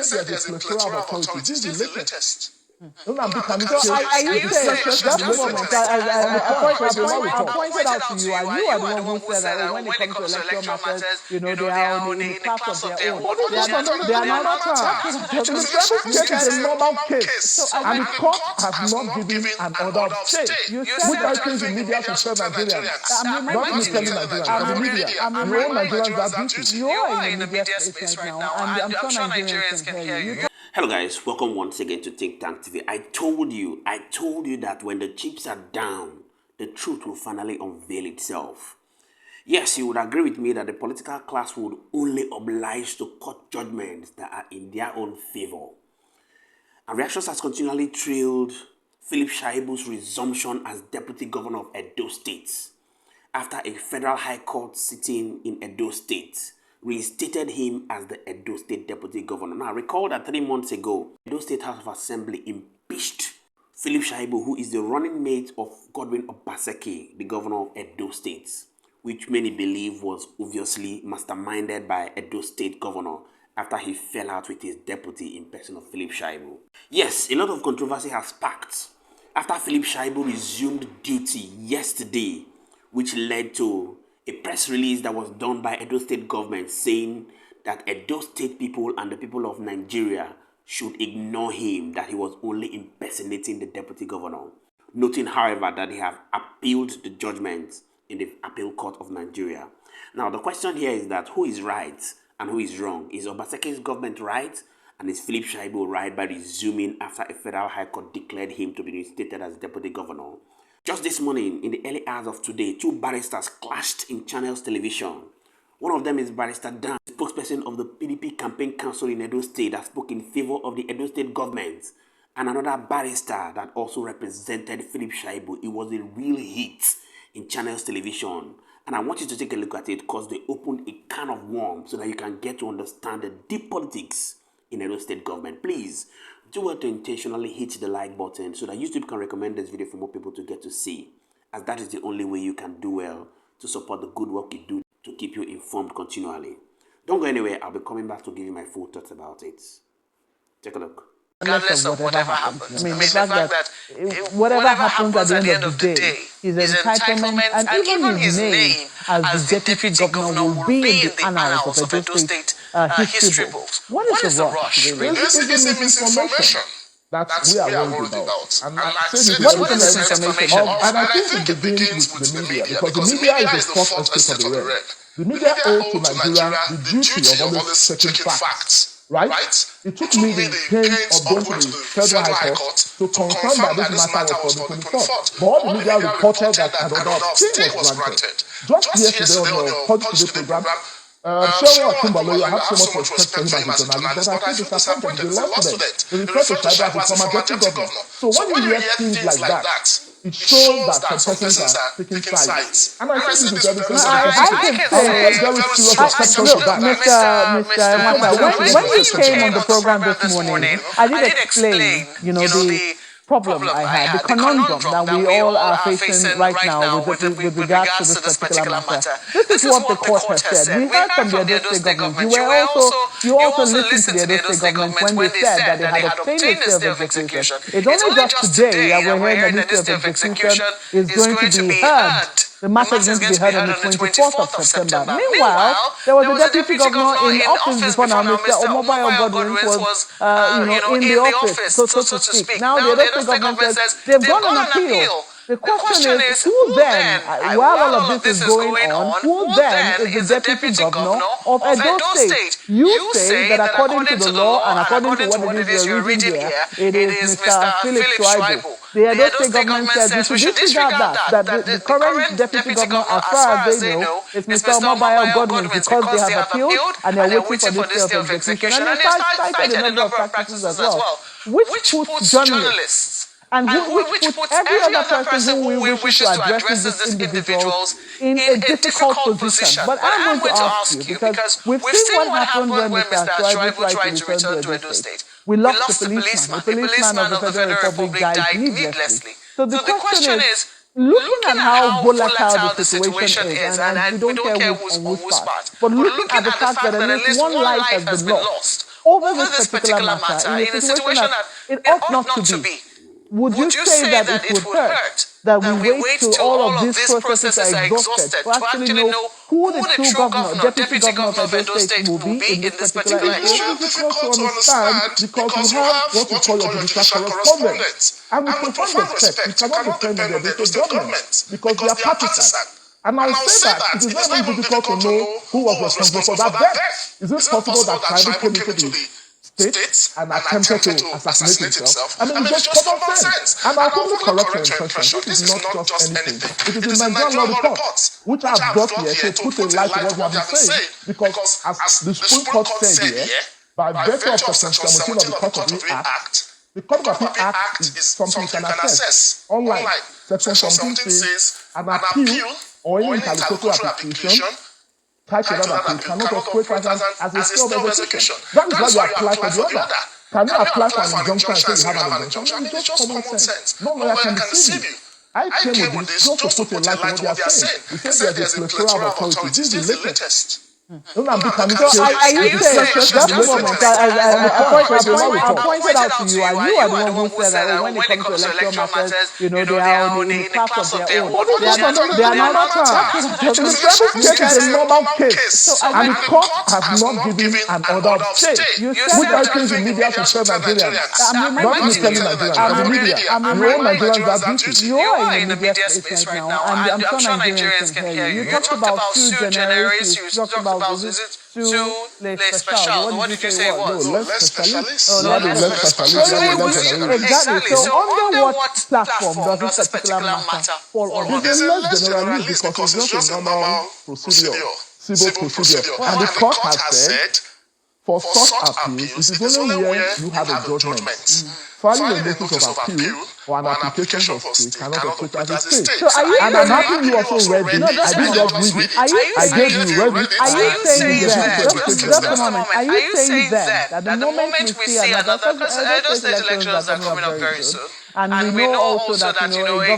said there's a plethora of authorities. This is the latest. So I used to just a moment. I pointed out to you, and you are the one who said that when it comes to electoral matters, they are in the class of their own. They are not class. The case is a normal case, and the court has not given an order of stay. Which I think the media should tell Nigerians. Not me telling Nigerians, but the media. You own Nigerians that duty. You are in the media space right now, and I'm sure Nigerians can hear you. Hello guys, welcome once again to Think Tank TV. I told you that when the chips are down, the truth will finally unveil itself. Yes, you would agree with me that the political class would only oblige to court judgments that are in their own favor. And reactions has continually trailed Philip Shaibu's resumption as Deputy Governor of Edo State after a federal high court sitting in Edo State reinstated him as the Edo State Deputy Governor. Now, recall that 3 months ago, Edo State House of Assembly impeached Philip Shaibu, who is the running mate of Godwin Obaseki, the Governor of Edo State, which many believe was obviously masterminded by Edo State Governor after he fell out with his deputy in person of Philip Shaibu. Yes, a lot of controversy has sparked after Philip Shaibu resumed duty yesterday, which led to a press release that was done by Edo State Government saying that Edo State people and the people of Nigeria should ignore him, that he was only impersonating the Deputy Governor. Noting, however, that they have appealed the judgment in the Appeal Court of Nigeria. Now, the question here is that who is right and who is wrong? Is Obaseki's government right? And is Philip Shaibu right by resuming after a federal high court declared him to be reinstated as Deputy Governor? Just this morning, in the early hours of today, 2 barristers clashed in Channels Television. One of them is Barrister Dan, spokesperson of the PDP Campaign Council in Edo State that spoke in favor of the Edo State government, and another barrister that also represented Philip Shaibu. It was a real hit in Channels Television, and I want you to take a look at it because they opened a can of worms so that you can get to understand the deep politics in Edo State government. Please do well to intentionally hit the like button so that YouTube can recommend this video for more people to get to see, as that is the only way you can do well to support the good work you do to keep you informed continually. Don't go anywhere. I'll be coming back to give you my full thoughts about it. Take a look. Regardless of whatever happens. I mean, the fact that whatever happens at the end of the day, his entitlement and even his name as the Deputy Governor will be in the annals of Edo State history books. What is the rush? This is misinformation. That's we are worried about. And I say what is misinformation? And I think it begins with the media, because the media is the first estate of the red. The media owes to Nigeria the duty of always checking facts. Right? It took me the pain of going to the Federal High Court to confirm that this matter was for the 24th. But all the media reported that another stay was granted. Just yesterday on the Politics Today program, Sherry Akumbalo, I have so much respect for him as a journalist, but I think disappointed. The law student, they refer to Shaibu as a former deputy governor. So when you hear things like that, it shows that some persons are taking sides. And I think this is everything. I can say, look, Mr. Mata, when you came on the program this morning, I did explain, the problem I had, the conundrum that we all are facing right now with regards to this particular matter. This is what the court has said. We heard from the Edo State government. You also listened to the Edo State government when they said that they had obtained a stay of execution. It's only just today that we're hearing that this stay of execution is going to be heard. The matter is going to be heard on the 24th of September. Meanwhile, there was a deputy governor in office before now, Mr. Godwin was in the office, so to speak. Now the Edo State government says they've gone on appeal. The question is, who then, while all of this is going on, who then is the deputy governor of Edo State? You say that according to the law and according to what it is you're reading here, it is Mr. Philip Shaibu. The Edo State government says we should disregard that the current deputy governor, as far as they know, is Mr. Godwin, because they have appealed and they're waiting for this stay of execution. And they cited a number of practices as well, which puts journalists and which puts every other person who we wish to address these individuals in a difficult position. But I'm going to ask you, because we've seen what happened when Mr. Shaibu tried to return to Edo State. We lost the policeman. The policeman of the Federal Republic died needlessly. So the question is, looking at how volatile the situation is, and we don't care who's on which part, but looking at the fact that at least one life has been lost, over this particular matter in a situation that it ought not to be, would you say that it would hurt that we wait till all of these processes are exhausted to actually know who the true governor, deputy governor of Edo State will be in this particular issue? It's difficult to understand because you have what we call your judicial correspondence. And with profound respect, you cannot depend on the Edo State government because they are partisan. And I will say that it is very, very difficult to know who was responsible for that death. Is it possible that tribal came into the state and attempted to assassinate himself? I mean, it's just common sense. And I'll quickly correct your impression. This is not just anything. It is the Nigerian law reports, which I have brought here to put a light to what we have been saying. Because as the Supreme Court said here, by virtue of Section 17 of the Court of Appeal Act, the Court of Appeal Act is something you can assess. Unlike Section 17 says an appeal or any interlocutory application, type of appeal cannot operate as a stay of execution. That is why you apply for the other. Can you apply for an injunction and say you have an injunction? It's just common sense. No lawyer can deceive you. I came with this just to put a light on what they are saying. We say there's a plethora of authority. This is the latest. So are you saying just a moment? I pointed out to you, and you are the one who said that when it comes to electoral matters, they are in the class of their own. They are not class. The case is a normal case, and the court has not given an order of stay, which I think the media should tell Nigerians. Not misleading Nigerians, but the media. No Nigerians are guilty. You are in the media space right now, and I'm sure Nigerians can hear you. You talked about sui generis, you talked about is it les special? What did you say it was? No, less specialist. Exactly. So under what platform does this particular matter fall under? It is less generalist because it's just a normal procedure, civil procedure. And the court has said, for such appeals, it is only where you have a judgment. Filing a notice of appeal or an application for stay cannot operate as a stay. And I'm happy you also read it. I didn't just read it. I gave you read it. Are you saying that? Just a moment. Are you saying that the moment we see another Edo State elections are coming up very soon, and we know also that a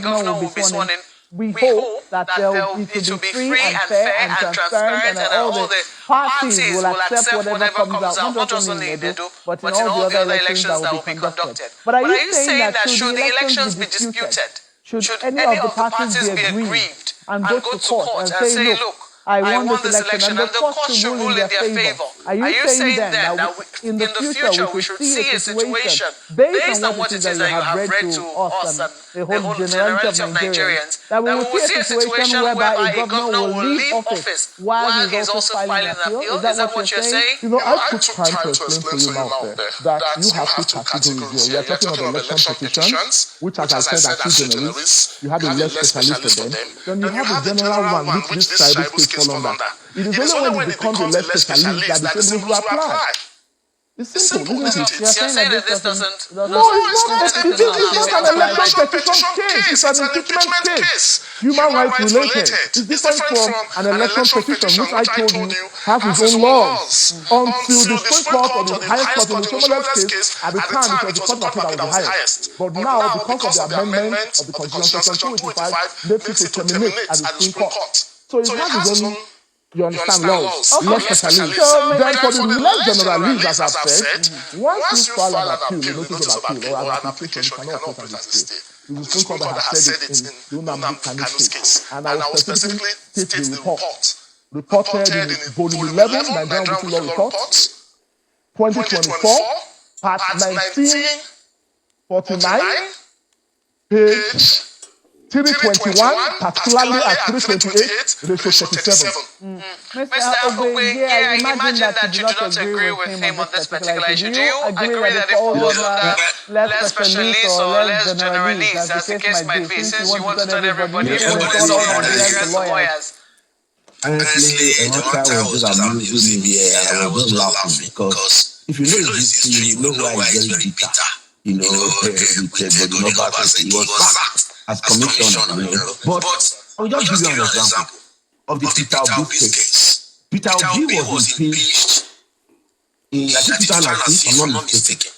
governor will be sworn in, we hope that it will be free and fair and transparent, and all the parties will accept whatever comes out, not just only in Edo, but in all the other elections that will be conducted. But are you saying that should the elections be disputed, should any of the parties be aggrieved and go to court and say, look, I won this election, and the court should rule in their favor? Are you saying then that in the future we should see a situation based on what it is that you have read to us and the whole generality of Nigerians, that we will see a situation whereby a governor will leave office while he's also filing an appeal? Is that what you're saying? I took time to explain to you out there that you have two categories here. We are talking about election petitions, which, as I said, are two generalists. You have a less specialist for them. Then you have a general one, which this tribal state fall under. It is only when it becomes a less specialist that the same rules apply. It's simple, isn't it? You're saying that this doesn't... No, it's not. It is not an election petition case. It's an impeachment case. Human rights related. It's different from an election petition, which I told you has its own laws. Until the Supreme Court or the highest court in the Somalia's case, at the time it was the Court of Appeal that was the highest. But now, because of the amendment of the Constitution, Section 285 makes it to terminate at the Supreme Court. So it has its own... You understand laws, less specialist. Then for the less generalist, as I've said, once you file an appeal, a notice of appeal or an application, you cannot operate as a state. The Supreme Court has said it in the Nnamdi case. And I will specifically state the report. Reported in Volume 11, Nigerian Written Law Reports, 2024, Part 1949, page 321, particularly at 328, ratio 37. Mr. Ogwe, I imagine that you do not agree with him on this particular issue. Do you agree that it falls under less specialists or less generalists, as the case might be, since you want to turn everybody into Nigerian lawyers? Honestly, a matter was just amusing me here, and I was laughing because if you know this thing, you know why it's very bitter. You know, with Godwin Obaseki, he was sacked as commissioner, But I'll just give you an example of the Peter Obi case. Peter Obi was impeached in, I think, 2006, if I'm not mistaken.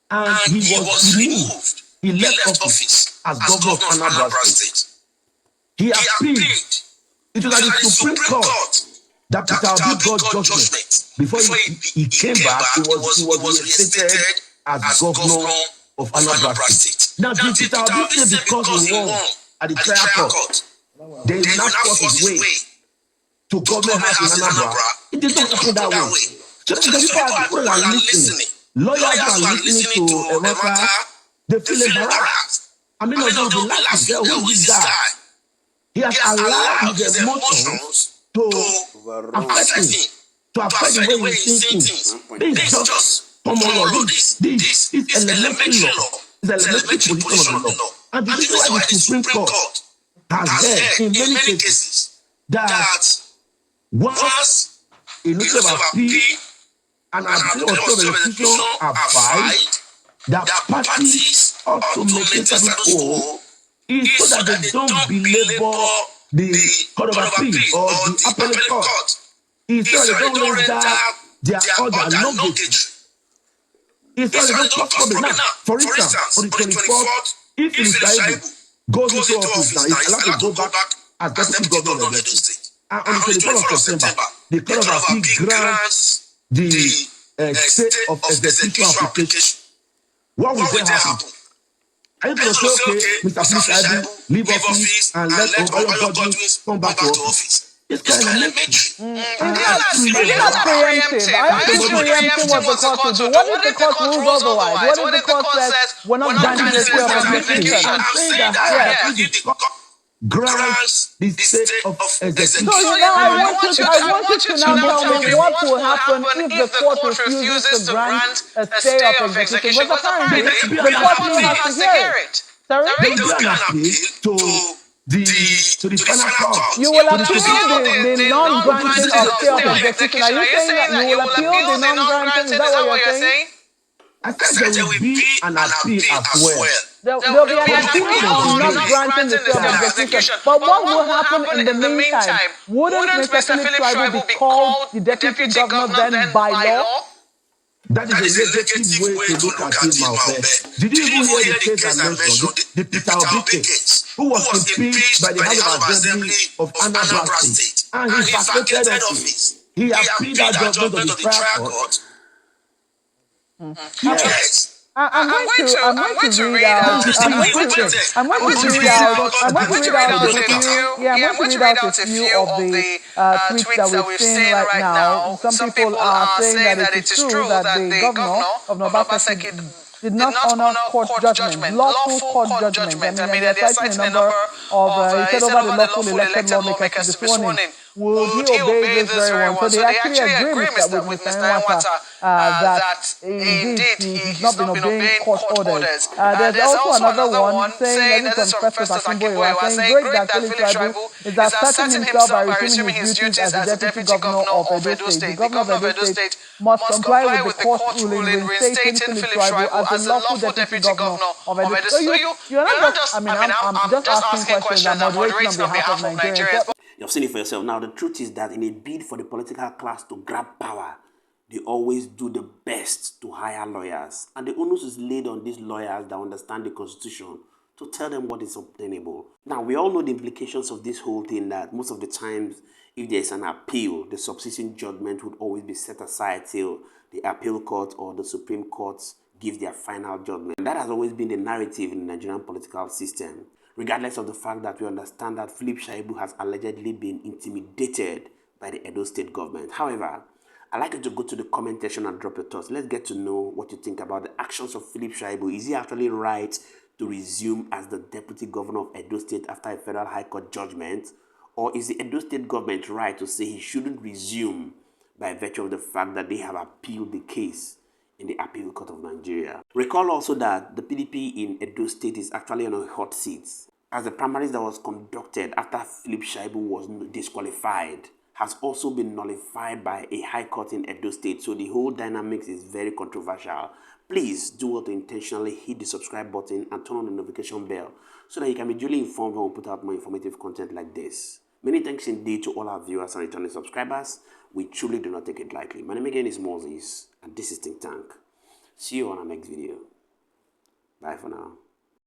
And he was removed. He left office as governor of Anambra State. He appealed. It was at the Supreme Court that Peter Obi got judgment. Before he came back, he was reinstated as governor of Anambra State. Now, did Peter Obi say because he won at the trial court, they will not force his way to government house in Anambra? It did not happen that way. So people are listening. Lawyers are listening to Emeka. They feel embarrassed. I mean, of them like to say, who is this guy? He has allowed his emotions to affect him, to affect the way he's thinking. This is just common law. This is elementary law. It's elementary position of the law. And this is why the Supreme Court has said in many cases that once a notice of appeal and appeal or resolution are filed, that parties ought to maintain status quo is so that they don't belabor the Court of Appeal or the Appellate Court. Is so that they don't raise down their luggage. Is so that they don't cause problem. Now, for instance, on the 24th, if Philip Shaibu goes into office now, he's allowed to go back as Deputy Governor of Edo State. And on the 24th of September, the Court of Appeal grants the state of execution application. What will then happen? Are you going to say, okay, Mr. Philip Shaibu, leave office and let Godwin come back to office? It's kind of elementary. Is it not preemptive? I think preempting what the court will do. What if the court rules otherwise? What if the court says, we're not granting the stay of execution? I'm saying that grants the state of execution. So now I want you to now tell me what will happen if the court refuses to grant a stay of execution. Because apparently the court has to hear it. Sorry? They will an appeal to the final court. You will appeal the non-granting of stay of execution. Are you saying that you will appeal the non-granting? Is that what you're saying? I said there will be an appeal as well. There will be an appeal of not granting the stay of execution. But what will happen in the meantime? Wouldn't Mr. Philip Shaibu be called the deputy governor then by law? That is a negative way to look at him, Malbert. Did you even hear the case I mentioned, the Peter Obi case, who was impeached by the House of Assembly of Anambra State, and he vacated office. He appealed that judgment of the trial court. Yes. I'm going to read out a few of the tweets that we've seen right now. Some people are saying that it is true that the governor of Obaseki did not honor court judgment, lawful court judgment. I mean, they're citing a number of, he said over the lawful elected lawmakers this morning. Will he obey this very one? So they actually agree with Mr. Nwata that indeed he's not been obeying court orders. There's also another one saying that it's from Festus Akinboye, saying great that Philip Shaibu is asserting himself by resuming his duties as the deputy governor of Edo State. The governor of Edo State must comply with the court ruling reinstating Philip Shaibu as the lawful deputy governor of Edo State. So you're not just, I'm just asking questions and moderating on behalf of Nigerians. You've seen it for yourself. Now, the truth is that in a bid for the political class to grab power, they always do the best to hire lawyers. And the onus is laid on these lawyers that understand the Constitution to tell them what is obtainable. Now, we all know the implications of this whole thing, that most of the times, if there is an appeal, the subsisting judgment would always be set aside till the appeal court or the Supreme Court give their final judgment. And that has always been the narrative in the Nigerian political system, regardless of the fact that we understand that Philip Shaibu has allegedly been intimidated by the Edo State Government. However, I'd like you to go to the comment section and drop your thoughts. Let's get to know what you think about the actions of Philip Shaibu. Is he actually right to resume as the Deputy Governor of Edo State after a Federal High Court judgment? Or is the Edo State Government right to say he shouldn't resume by virtue of the fact that they have appealed the case in the Appeal Court of Nigeria? Recall also that the PDP in Edo State is actually on a hot seat, as the primaries that was conducted after Philip Shaibu was disqualified has also been nullified by a high court in Edo State. So the whole dynamics is very controversial. Please do what to intentionally hit the subscribe button and turn on the notification bell so that you can be duly informed when we put out more informative content like this. Many thanks indeed to all our viewers and returning subscribers. We truly do not take it lightly. My name again is Moses, and this is Think Tank. See you on our next video. Bye for now.